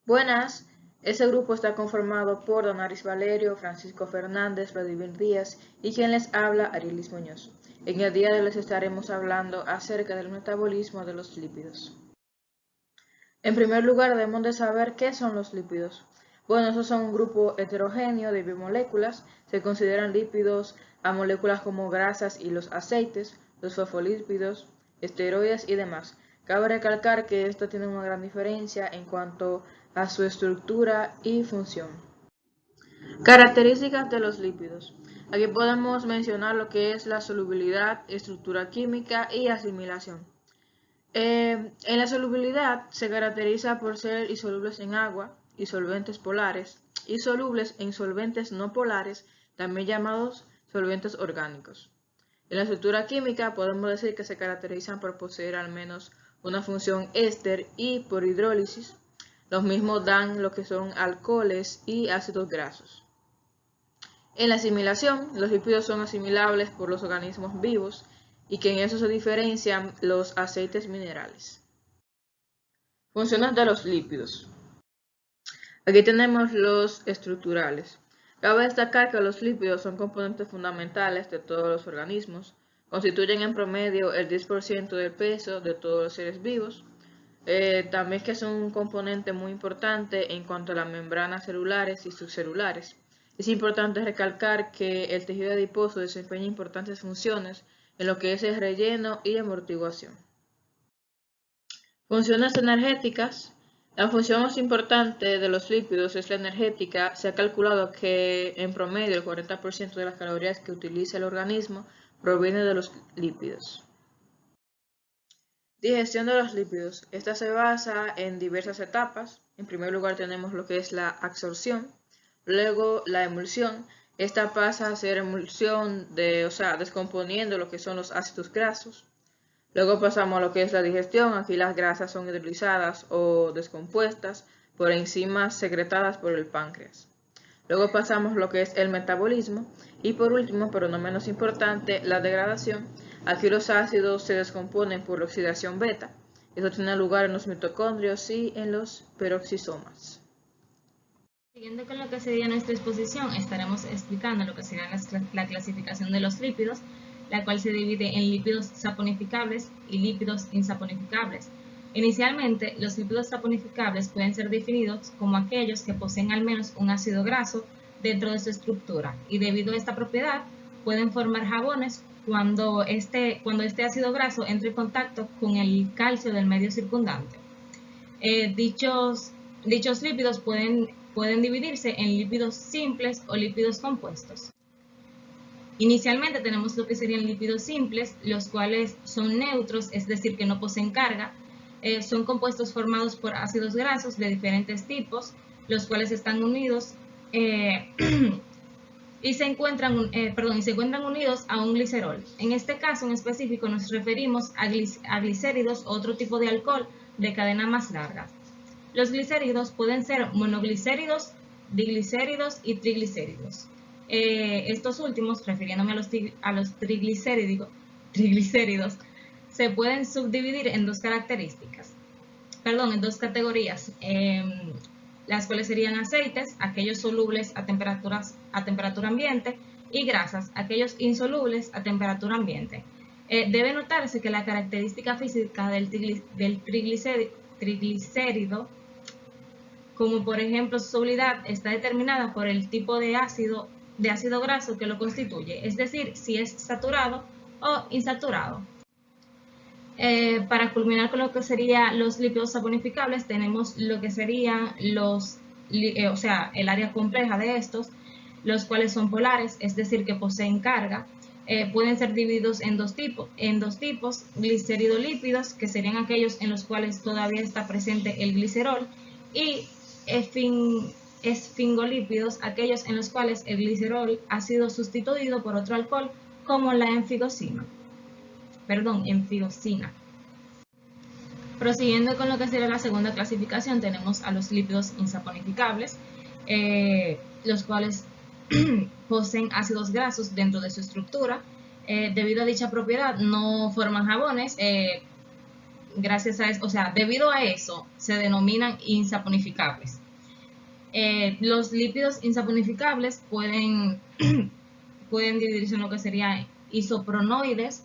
Buenas, este grupo está conformado por Damaris Valerio, Francisco Fernández, Vladimir Díaz y quien les habla, Arielis Muñoz. En el día de hoy les estaremos hablando acerca del metabolismo de los lípidos. En primer lugar, debemos de saber qué son los lípidos. Bueno, esos son un grupo heterogéneo de biomoléculas. Se consideran lípidos a moléculas como grasas y los aceites, los fosfolípidos, esteroides y demás. Cabe recalcar que esto tiene una gran diferencia en cuanto a su estructura y función. Características de los lípidos. Aquí podemos mencionar lo que es la solubilidad, estructura química y asimilación. En la solubilidad se caracteriza por ser insolubles en agua y solventes polares y solubles en solventes no polares, también llamados solventes orgánicos. En la estructura química podemos decir que se caracterizan por poseer al menos una función éster y por hidrólisis. Los mismos dan lo que son alcoholes y ácidos grasos. En la asimilación, los lípidos son asimilables por los organismos vivos y que en eso se diferencian los aceites minerales. Funciones de los lípidos. Aquí tenemos los estructurales. Cabe destacar que los lípidos son componentes fundamentales de todos los organismos. Constituyen en promedio el 10% del peso de todos los seres vivos. También que son un componente muy importante en cuanto a las membranas celulares y subcelulares. Es importante recalcar que el tejido adiposo desempeña importantes funciones en lo que es el relleno y amortiguación. Funciones energéticas. La función más importante de los lípidos es la energética. Se ha calculado que en promedio el 40% de las calorías que utiliza el organismo proviene de los lípidos. Digestión de los lípidos. Esta se basa en diversas etapas. En primer lugar tenemos lo que es la absorción, luego la emulsión. Esta pasa a ser emulsión descomponiendo lo que son los ácidos grasos. Luego pasamos a lo que es la digestión. Aquí las grasas son hidrolizadas o descompuestas por enzimas secretadas por el páncreas. Luego pasamos a lo que es el metabolismo y por último, pero no menos importante, la degradación. Aquí los ácidos se descomponen por oxidación beta. Eso tiene lugar en los mitocondrios y en los peroxisomas. Siguiendo con lo que sería nuestra exposición, estaremos explicando lo que sería la clasificación de los lípidos, la cual se divide en lípidos saponificables y lípidos insaponificables. Inicialmente, los lípidos saponificables pueden ser definidos como aquellos que poseen al menos un ácido graso dentro de su estructura y debido a esta propiedad pueden formar jabones cuando este ácido graso entre en contacto con el calcio del medio circundante. Dichos lípidos pueden dividirse en lípidos simples o lípidos compuestos. Inicialmente tenemos lo que serían lípidos simples, los cuales son neutros, es decir, que no poseen carga. Son compuestos formados por ácidos grasos de diferentes tipos, los cuales están unidos y se encuentran unidos a un glicerol. En este caso en específico nos referimos a glicéridos, otro tipo de alcohol de cadena más larga. Los glicéridos pueden ser monoglicéridos, diglicéridos y triglicéridos. Estos últimos, refiriéndome a los triglicéridos, se pueden subdividir en dos categorías, las cuales serían aceites, aquellos solubles a temperatura ambiente, y grasas, aquellos insolubles a temperatura ambiente. Debe notarse que la característica física del triglicérido, como por ejemplo su solubilidad, está determinada por el tipo de ácido graso que lo constituye, es decir, si es saturado o insaturado. Para culminar con lo que serían los lípidos saponificables, tenemos lo que serían el área compleja de estos, los cuales son polares, es decir, que poseen carga. Pueden ser divididos en dos tipos, gliceridolípidos, que serían aquellos en los cuales todavía está presente el glicerol, y esfingolípidos, aquellos en los cuales el glicerol ha sido sustituido por otro alcohol, como la enfigosina. Prosiguiendo con lo que sería la segunda clasificación, tenemos a los lípidos insaponificables, los cuales poseen ácidos grasos dentro de su estructura. Debido a dicha propiedad no forman jabones, gracias a eso, o sea, debido a eso, se denominan insaponificables. Los lípidos insaponificables pueden dividirse en lo que serían isopronoides,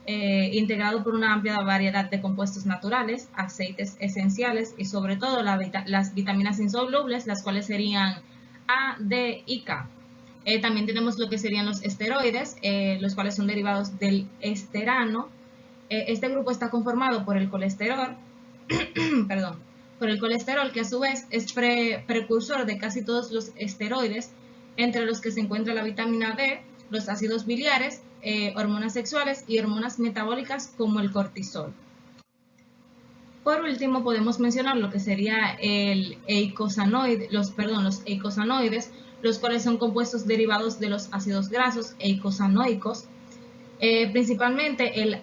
integrado por una amplia variedad de compuestos naturales, aceites esenciales y sobre todo las vitaminas insolubles, las cuales serían A, D y K. También tenemos lo que serían los esteroides, los cuales son derivados del esterano. Este grupo está conformado por el colesterol, por el colesterol, que a su vez es precursor de casi todos los esteroides, entre los que se encuentra la vitamina D, los ácidos biliares, hormonas sexuales y hormonas metabólicas como el cortisol. Por último, podemos mencionar lo que sería los eicosanoides, los cuales son compuestos derivados de los ácidos grasos eicosanoicos, principalmente el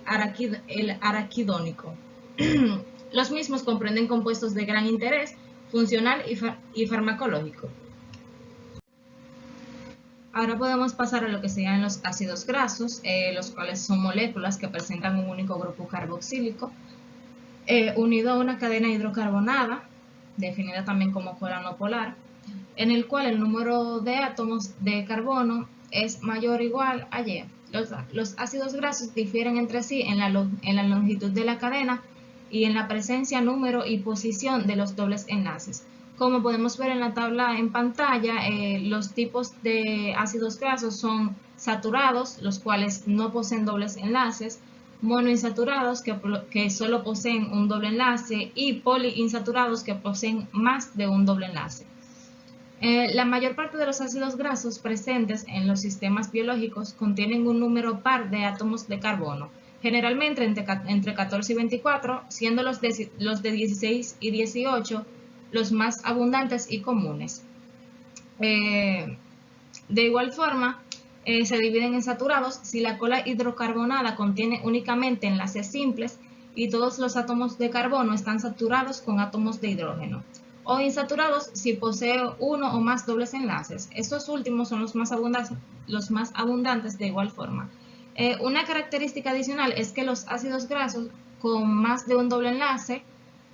araquidónico. Los mismos comprenden compuestos de gran interés funcional y farmacológico. Ahora podemos pasar a lo que serían los ácidos grasos, los cuales son moléculas que presentan un único grupo carboxílico, unido a una cadena hidrocarbonada, definida también como cola polar, en el cual el número de átomos de carbono es mayor o igual a Y. Los ácidos grasos difieren entre sí en la longitud de la cadena y en la presencia, número y posición de los dobles enlaces. Como podemos ver en la tabla en pantalla, los tipos de ácidos grasos son saturados, los cuales no poseen dobles enlaces, monoinsaturados, que solo poseen un doble enlace, y poliinsaturados, que poseen más de un doble enlace. La mayor parte de los ácidos grasos presentes en los sistemas biológicos contienen un número par de átomos de carbono, generalmente entre 14 y 24, siendo los de 16 y 18 los más abundantes y comunes. De igual forma, se dividen en saturados si la cola hidrocarbonada contiene únicamente enlaces simples y todos los átomos de carbono están saturados con átomos de hidrógeno, o insaturados si posee uno o más dobles enlaces. Estos últimos son los más abundantes de igual forma. Una característica adicional es que los ácidos grasos con más de un doble enlace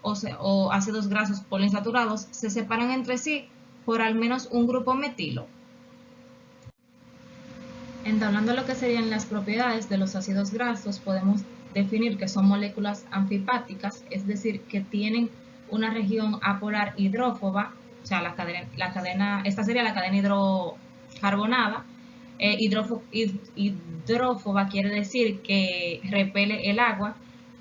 o ácidos grasos poliinsaturados se separan entre sí por al menos un grupo metilo. Entablando lo que serían las propiedades de los ácidos grasos, podemos definir que son moléculas anfipáticas, es decir, que tienen una región apolar hidrófoba, o sea, esta sería la cadena hidrocarbonada. Hidrófoba quiere decir que repele el agua,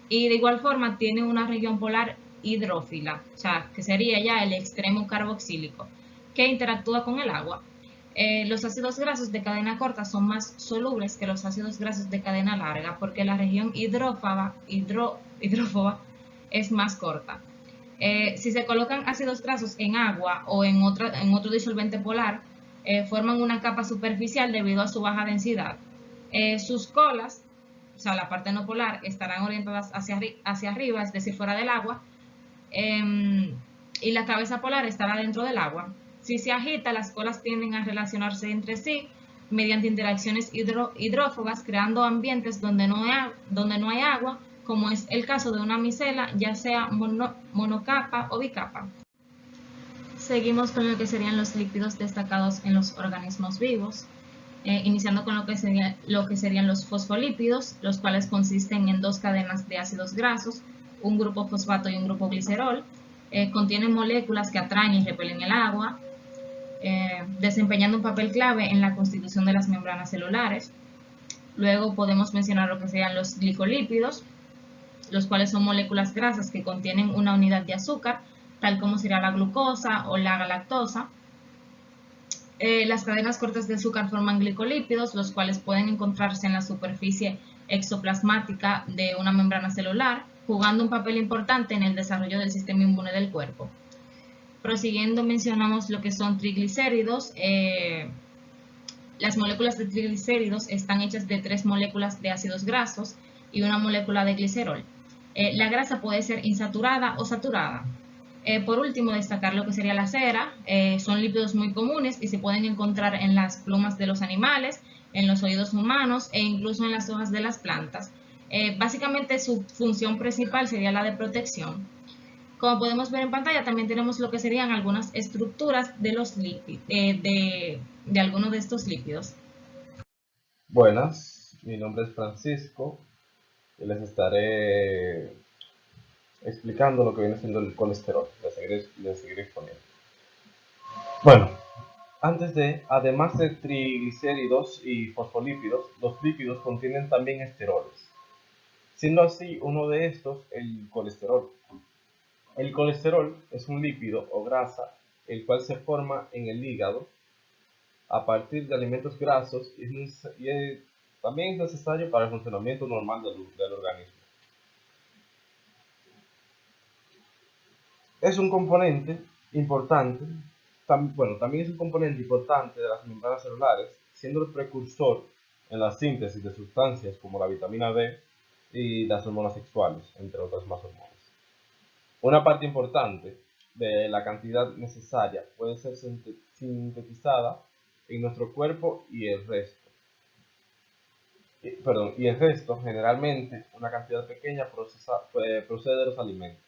y de igual forma tiene una región polar hidrófila, o sea, que sería ya el extremo carboxílico, que interactúa con el agua. Los ácidos grasos de cadena corta son más solubles que los ácidos grasos de cadena larga, porque la región hidrófoba es más corta. Si se colocan ácidos grasos en agua o en otro disolvente polar, forman una capa superficial debido a su baja densidad. Sus colas, o sea, la parte no polar, estarán orientadas hacia arriba, es decir, fuera del agua, y la cabeza polar estará dentro del agua. Si se agita, las colas tienden a relacionarse entre sí mediante interacciones hidrófobas, creando ambientes donde no hay agua, como es el caso de una micela, ya sea monocapa o bicapa. Seguimos con lo que serían los lípidos destacados en los organismos vivos, iniciando con lo que serían los fosfolípidos, los cuales consisten en dos cadenas de ácidos grasos, un grupo fosfato y un grupo glicerol. Contienen moléculas que atraen y repelen el agua, desempeñando un papel clave en la constitución de las membranas celulares. Luego podemos mencionar lo que serían los glicolípidos, los cuales son moléculas grasas que contienen una unidad de azúcar, tal como sería la glucosa o la galactosa. Las cadenas cortas de azúcar forman glicolípidos, los cuales pueden encontrarse en la superficie exoplasmática de una membrana celular, jugando un papel importante en el desarrollo del sistema inmune del cuerpo. Prosiguiendo, mencionamos lo que son triglicéridos. Las moléculas de triglicéridos están hechas de 3 moléculas de ácidos grasos y una molécula de glicerol. La grasa puede ser insaturada o saturada. Por último, destacar lo que sería la cera. Son lípidos muy comunes y se pueden encontrar en las plumas de los animales, en los oídos humanos e incluso en las hojas de las plantas. Básicamente su función principal sería la de protección. Como podemos ver en pantalla, también tenemos lo que serían algunas estructuras de los lípidos, de algunos de estos lípidos. Buenas, mi nombre es Francisco y les estaré explicando lo que viene siendo el colesterol. Les seguiré exponiendo. Bueno, además de triglicéridos y fosfolípidos, los lípidos contienen también esteroles, siendo así uno de estos el colesterol. El colesterol es un lípido o grasa el cual se forma en el hígado a partir de alimentos grasos también es necesario para el funcionamiento normal del organismo. Es un componente importante, también es un componente importante de las membranas celulares, siendo el precursor en la síntesis de sustancias como la vitamina D y las hormonas sexuales, entre otras más hormonas. Una parte importante de la cantidad necesaria puede ser sintetizada en nuestro cuerpo y el resto. Y el resto, generalmente, una cantidad pequeña procede de los alimentos.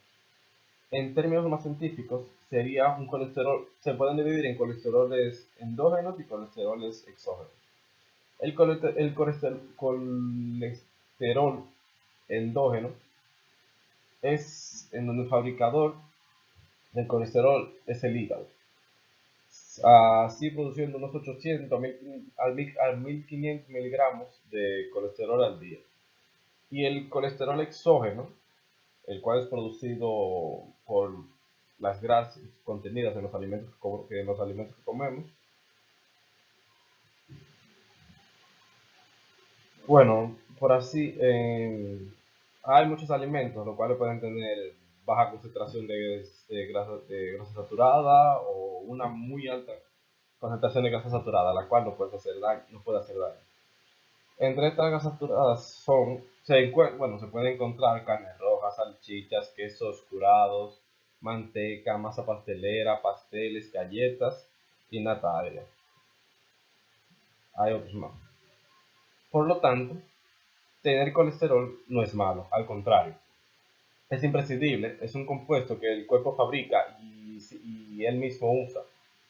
En términos más científicos, sería un colesterol, se pueden dividir en colesteroles endógenos y colesteroles exógenos. El colesterol endógeno es en donde el fabricador del colesterol es el hígado, así produciendo unos 800 a 1500 miligramos de colesterol al día. Y el colesterol exógeno, el cual es producido por las grasas contenidas en los alimentos que comemos. Bueno, hay muchos alimentos los cuales pueden tener baja concentración de grasa saturada o una muy alta concentración de grasa saturada, la cual no puede hacer daño. Entre estas grasas saturadas se pueden encontrar carnes rojas, salchichas, quesos curados, manteca, masa pastelera, pasteles, galletas y nata. Hay otros más. Por lo tanto, tener colesterol no es malo, al contrario. Es imprescindible, es un compuesto que el cuerpo fabrica y él mismo usa.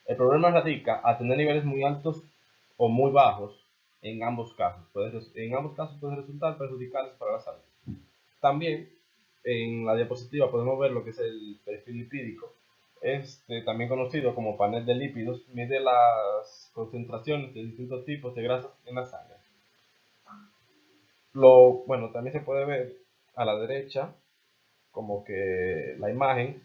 El problema radica a tener niveles muy altos o muy bajos en ambos casos. En ambos casos pueden resultar perjudiciales para la salud. También en la diapositiva podemos ver lo que es el perfil lipídico. También conocido como panel de lípidos, mide las concentraciones de distintos tipos de grasas en la sangre. También se puede ver a la derecha como que la imagen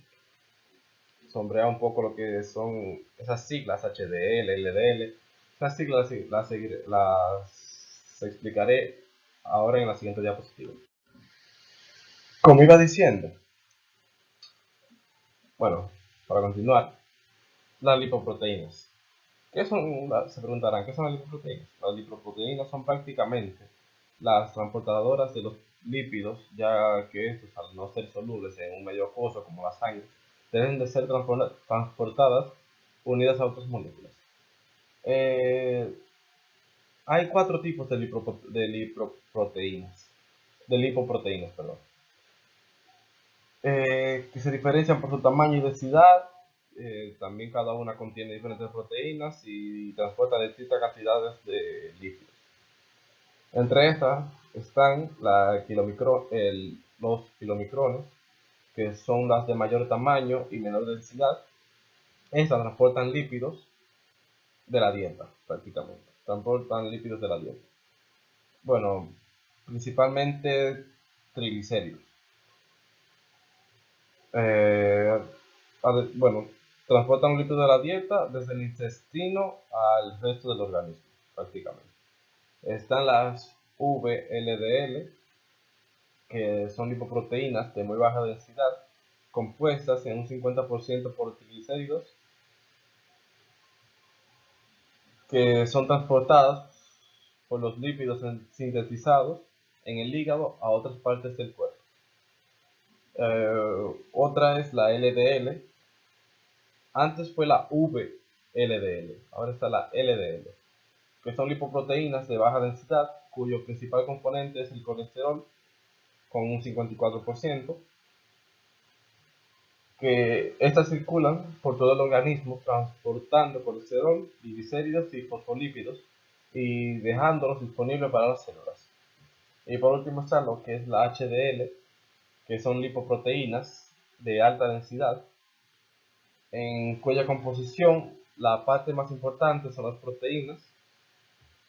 sombrea un poco lo que son esas siglas HDL, LDL. Esas siglas las explicaré ahora en la siguiente diapositiva. Como iba diciendo, bueno, para continuar, las lipoproteínas. Se preguntarán, ¿qué son las lipoproteínas? Las lipoproteínas son prácticamente las transportadoras de los lípidos, ya que estos, al no ser solubles en un medio acuoso como la sangre, deben de ser transportadas unidas a otras moléculas. Hay 4 tipos de lipoproteínas, que se diferencian por su tamaño y densidad. También cada una contiene diferentes proteínas y transporta distintas cantidades de lípidos. Entre estas están los kilomicrones, que son las de mayor tamaño y menor densidad. Estas transportan lípidos de la dieta, prácticamente. Transportan lípidos de la dieta. Bueno, principalmente triglicéridos. Transportan un lípido de la dieta desde el intestino al resto del organismo, prácticamente. Están las VLDL, que son lipoproteínas de muy baja densidad, compuestas en un 50% por triglicéridos, que son transportadas por los lípidos sintetizados en el hígado a otras partes del cuerpo. Otra es la LDL. Antes fue la VLDL, ahora está la LDL, que son lipoproteínas de baja densidad, cuyo principal componente es el colesterol, con un 54%, que estas circulan por todo el organismo transportando colesterol, triglicéridos y fosfolípidos y dejándolos disponibles para las células. Y por último está lo que es la HDL, que son lipoproteínas de alta densidad, en cuya composición la parte más importante son las proteínas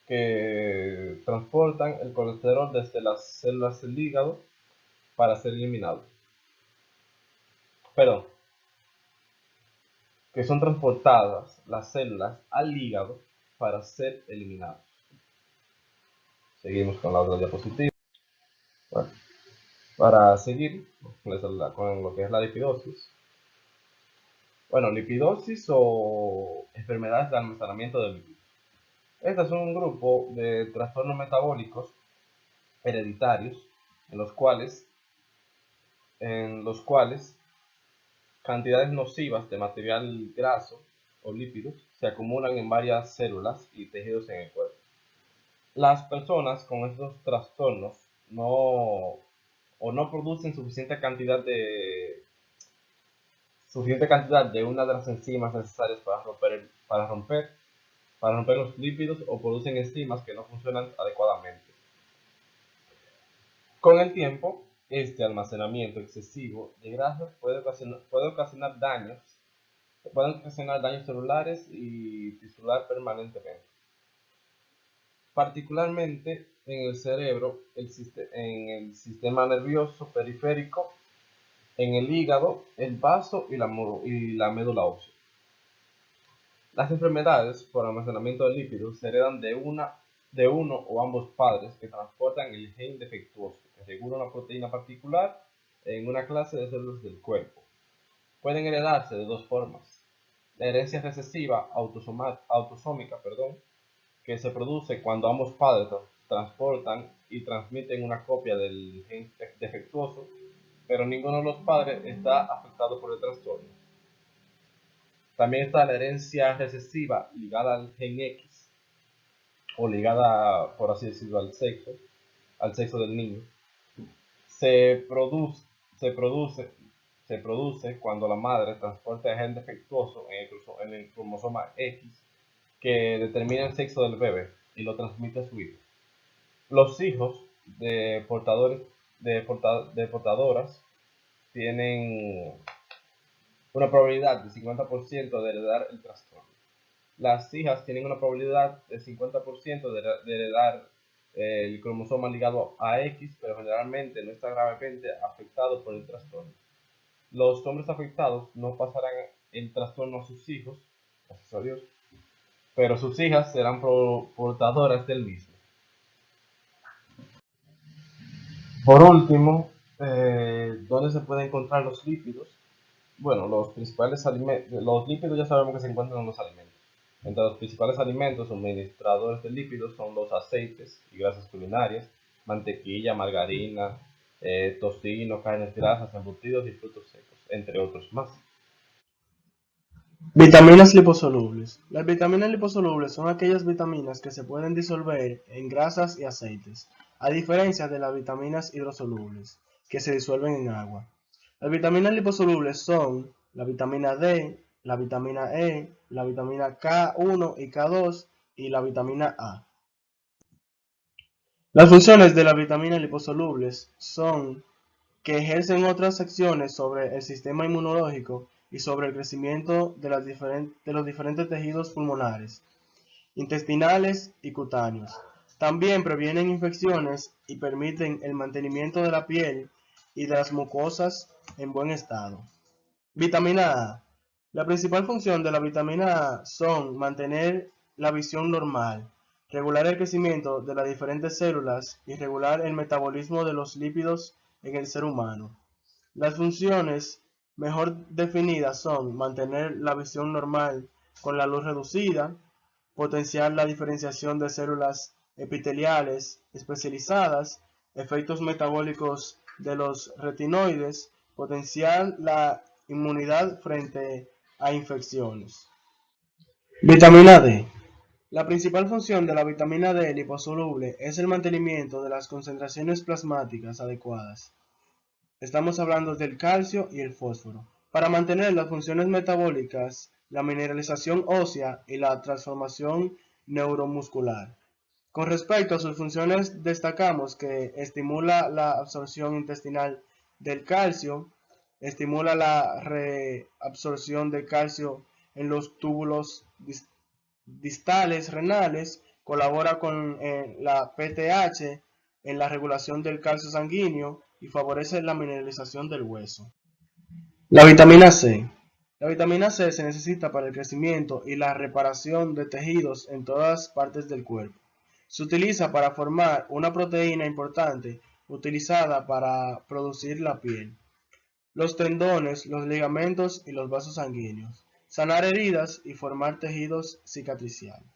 que transportan el colesterol desde las células del hígado para ser eliminado. Perdón, que son transportadas las células al hígado para ser eliminadas. Seguimos con la otra diapositiva. Bueno, para seguir con lo que es la lipidosis. Bueno, lipidosis o enfermedades de almacenamiento de lípidos. Este es un grupo de trastornos metabólicos hereditarios en los cuales cantidades nocivas de material graso o lípidos se acumulan en varias células y tejidos en el cuerpo. Las personas con estos trastornos no producen suficiente cantidad de una de las enzimas necesarias para romper los lípidos, o producen enzimas que no funcionan adecuadamente. Con el tiempo, este almacenamiento excesivo de grasas puede ocasionar daños celulares y tisular permanentemente, particularmente en el cerebro, en el sistema nervioso periférico, en el hígado, el vaso y la médula ósea. Las enfermedades por almacenamiento de lípidos se heredan de uno o ambos padres que transportan el gen defectuoso que regula una proteína particular en una clase de células del cuerpo. Pueden heredarse de dos formas: la herencia recesiva autosómica, que se produce cuando ambos padres transportan y transmiten una copia del gen defectuoso, pero ninguno de los padres está afectado por el trastorno. También está la herencia recesiva ligada al gen X, o ligada, por así decirlo, al sexo del niño. Se produce cuando la madre transporta el gen defectuoso en el cromosoma X, que determina el sexo del bebé y lo transmite a su hijo. Los hijos de portadoras tienen una probabilidad de 50% de heredar el trastorno. Las hijas tienen una probabilidad de 50% de heredar el cromosoma ligado a X, pero generalmente no está gravemente afectado por el trastorno. Los hombres afectados no pasarán el trastorno a sus hijos, gracias a Dios, pero sus hijas serán portadoras del mismo. Por último, ¿dónde se pueden encontrar los lípidos? Bueno, los lípidos ya sabemos que se encuentran en los alimentos. Entre los principales alimentos suministradores de lípidos son los aceites y grasas culinarias, mantequilla, margarina, tocino, carnes grasas, embutidos y frutos secos, entre otros más. Vitaminas liposolubles. Las vitaminas liposolubles son aquellas vitaminas que se pueden disolver en grasas y aceites, a diferencia de las vitaminas hidrosolubles, que se disuelven en agua. Las vitaminas liposolubles son la vitamina D, la vitamina E, la vitamina K1 y K2 y la vitamina A. Las funciones de las vitaminas liposolubles son que ejercen otras acciones sobre el sistema inmunológico y sobre el crecimiento de los diferentes tejidos pulmonares, intestinales y cutáneos. También previenen infecciones y permiten el mantenimiento de la piel y de las mucosas en buen estado. Vitamina A. La principal función de la vitamina A son mantener la visión normal, regular el crecimiento de las diferentes células y regular el metabolismo de los lípidos en el ser humano. Las funciones mejor definidas son mantener la visión normal con la luz reducida, potenciar la diferenciación de células epiteliales especializadas, efectos metabólicos de los retinoides, potenciar la inmunidad frente a infecciones. Vitamina D. La principal función de la vitamina D liposoluble es el mantenimiento de las concentraciones plasmáticas adecuadas, Estamos hablando del calcio y el fósforo. Para mantener las funciones metabólicas, la mineralización ósea y la transformación neuromuscular. Con respecto a sus funciones, destacamos que estimula la absorción intestinal del calcio, estimula la reabsorción de calcio en los túbulos distales renales, colabora con la PTH en la regulación del calcio sanguíneo y favorece la mineralización del hueso. La vitamina C. La vitamina C se necesita para el crecimiento y la reparación de tejidos en todas partes del cuerpo. Se utiliza para formar una proteína importante utilizada para producir la piel, los tendones, los ligamentos y los vasos sanguíneos, sanar heridas y formar tejidos cicatriciales.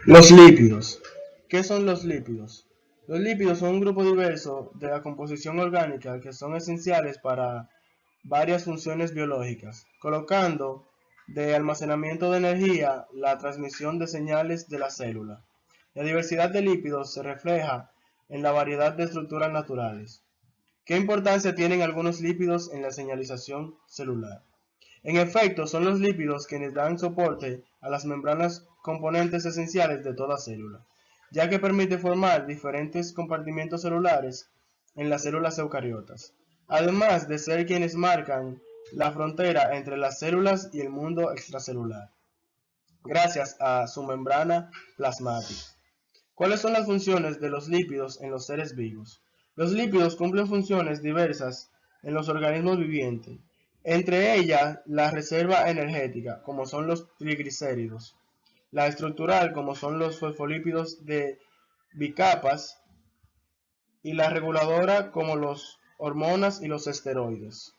Los lípidos. ¿Qué son los lípidos? Los lípidos son un grupo diverso de la composición orgánica que son esenciales para varias funciones biológicas, colocando de almacenamiento de energía la transmisión de señales de la célula. La diversidad de lípidos se refleja en la variedad de estructuras naturales. ¿Qué importancia tienen algunos lípidos en la señalización celular? En efecto, son los lípidos quienes dan soporte a las membranas componentes esenciales de toda célula, ya que permite formar diferentes compartimentos celulares en las células eucariotas, además de ser quienes marcan la frontera entre las células y el mundo extracelular, gracias a su membrana plasmática. ¿Cuáles son las funciones de los lípidos en los seres vivos? Los lípidos cumplen funciones diversas en los organismos vivientes, entre ellas la reserva energética, como son los triglicéridos, la estructural, como son los fosfolípidos de bicapas, y la reguladora, como las hormonas y los esteroides.